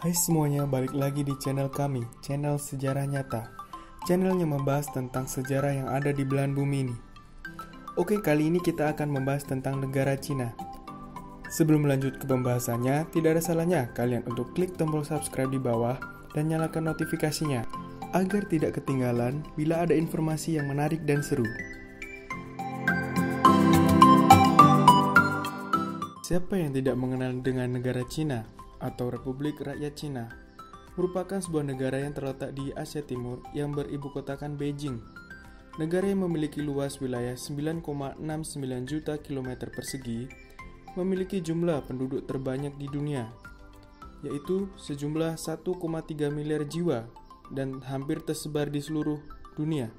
Hai semuanya, balik lagi di channel kami, channel Sejarah Nyata. Channelnya membahas tentang sejarah yang ada di belahan bumi ini. Oke, kali ini kita akan membahas tentang negara Cina. Sebelum lanjut ke pembahasannya, tidak ada salahnya kalian untuk klik tombol subscribe di bawah dan nyalakan notifikasinya, agar tidak ketinggalan bila ada informasi yang menarik dan seru. Siapa yang tidak mengenal dengan negara Cina atau Republik Rakyat Cina? Merupakan sebuah negara yang terletak di Asia Timur yang beribukotakan Beijing. Negara yang memiliki luas wilayah 9,69 juta kilometer persegi, memiliki jumlah penduduk terbanyak di dunia, yaitu sejumlah 1,3 miliar jiwa dan hampir tersebar di seluruh dunia.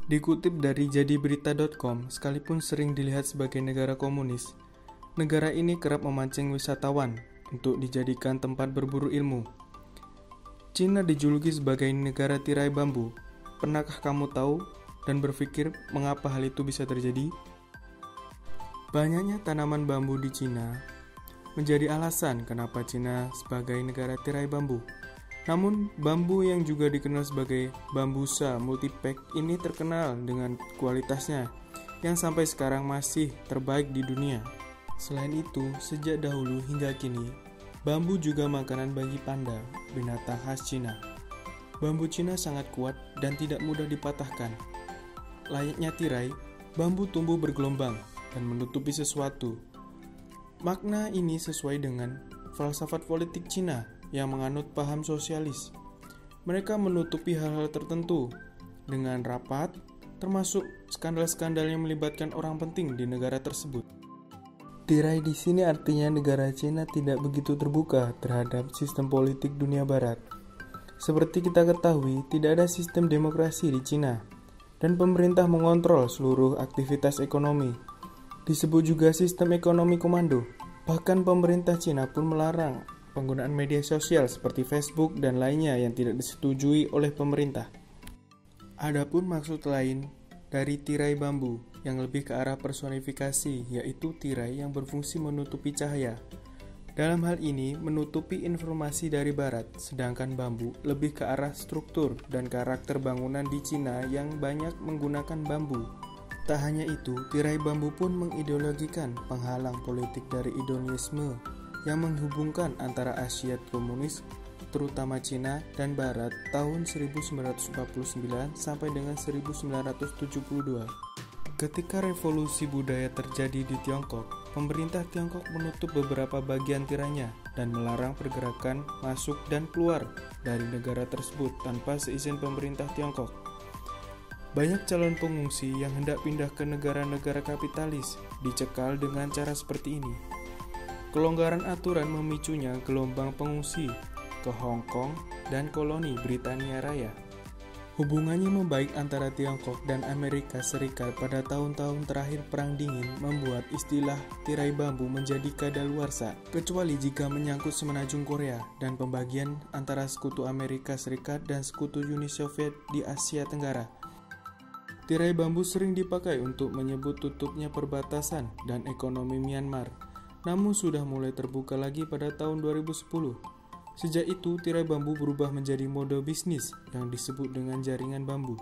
Dikutip dari jadiberita.com, sekalipun sering dilihat sebagai negara komunis, negara ini kerap memancing wisatawan untuk dijadikan tempat berburu ilmu. Cina dijuluki sebagai negara tirai bambu. Pernahkah kamu tahu dan berpikir mengapa hal itu bisa terjadi? Banyaknya tanaman bambu di Cina menjadi alasan kenapa Cina sebagai negara tirai bambu. Namun, bambu yang juga dikenal sebagai bambusa multipack ini terkenal dengan kualitasnya yang sampai sekarang masih terbaik di dunia. Selain itu, sejak dahulu hingga kini, bambu juga makanan bagi panda, binatang khas Cina. Bambu Cina sangat kuat dan tidak mudah dipatahkan. Layaknya tirai, bambu tumbuh bergelombang dan menutupi sesuatu. Makna ini sesuai dengan falsafat politik Cina yang menganut paham sosialis. Mereka menutupi hal-hal tertentu dengan rapat, termasuk skandal-skandal yang melibatkan orang penting di negara tersebut. Tirai di sini artinya negara Cina tidak begitu terbuka terhadap sistem politik dunia barat. Seperti kita ketahui, tidak ada sistem demokrasi di Cina, dan pemerintah mengontrol seluruh aktivitas ekonomi. Disebut juga sistem ekonomi komando. Bahkan pemerintah Cina pun melarang penggunaan media sosial seperti Facebook dan lainnya yang tidak disetujui oleh pemerintah. Adapun maksud lain dari tirai bambu yang lebih ke arah personifikasi, yaitu tirai yang berfungsi menutupi cahaya. Dalam hal ini, menutupi informasi dari barat, sedangkan bambu lebih ke arah struktur dan karakter bangunan di Cina yang banyak menggunakan bambu. Tak hanya itu, tirai bambu pun mengideologikan penghalang politik dari hedonisme yang menghubungkan antara Asia komunis, terutama Cina dan Barat tahun 1949 sampai dengan 1972. Ketika revolusi budaya terjadi di Tiongkok, pemerintah Tiongkok menutup beberapa bagian tirainya dan melarang pergerakan masuk dan keluar dari negara tersebut tanpa seizin pemerintah Tiongkok. Banyak calon pengungsi yang hendak pindah ke negara-negara kapitalis dicekal dengan cara seperti ini. Kelonggaran aturan memicunya gelombang pengungsi ke Hong Kong dan koloni Britania Raya. Hubungannya membaik antara Tiongkok dan Amerika Serikat pada tahun-tahun terakhir Perang Dingin membuat istilah tirai bambu menjadi kadaluarsa, kecuali jika menyangkut semenanjung Korea dan pembagian antara sekutu Amerika Serikat dan sekutu Uni Soviet di Asia Tenggara. Tirai bambu sering dipakai untuk menyebut tutupnya perbatasan dan ekonomi Myanmar, namun sudah mulai terbuka lagi pada tahun 2010. Sejak itu, tirai bambu berubah menjadi mode bisnis yang disebut dengan jaringan bambu.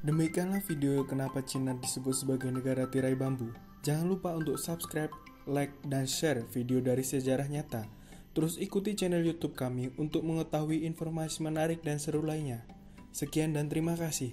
Demikianlah video kenapa Cina disebut sebagai negara tirai bambu. Jangan lupa untuk subscribe, like, dan share video dari Sejarah Nyata. Terus ikuti channel YouTube kami untuk mengetahui informasi menarik dan seru lainnya. Sekian dan terima kasih.